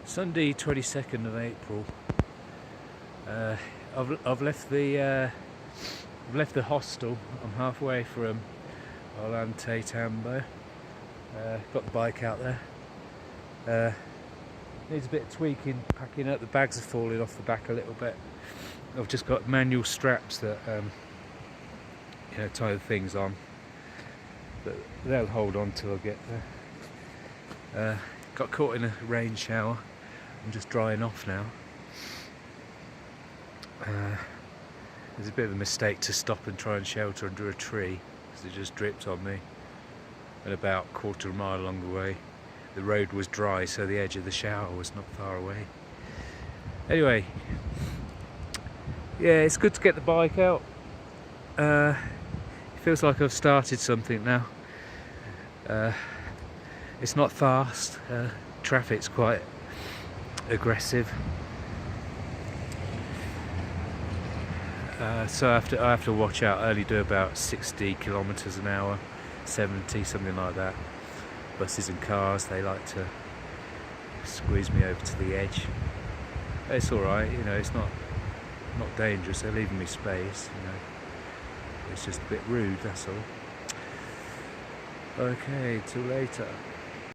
Sunday 22nd of April. I've left the hostel. I'm halfway from Ollantaytambo. Got the bike out there. Needs a bit of tweaking, packing up. The bags are falling off the back a little bit. I've just got manual straps that tie the things on, but they'll hold on till I get there. Got caught in a rain shower. I'm just drying off now. There's a bit of a mistake to stop and try and shelter under a tree because it just dripped on me. And about a quarter of a mile along the way, the road was dry, so the edge of the shower was not far away. Anyway, yeah, it's good to get the bike out. It feels like I've started something now. It's not fast. Traffic's quite aggressive. So I have to watch out. I only do about 60 kilometers an hour, 70, something like that. Buses and cars, they like to squeeze me over to the edge. It's alright, it's not dangerous. They're leaving me space, It's just a bit rude, that's all. Okay, till later.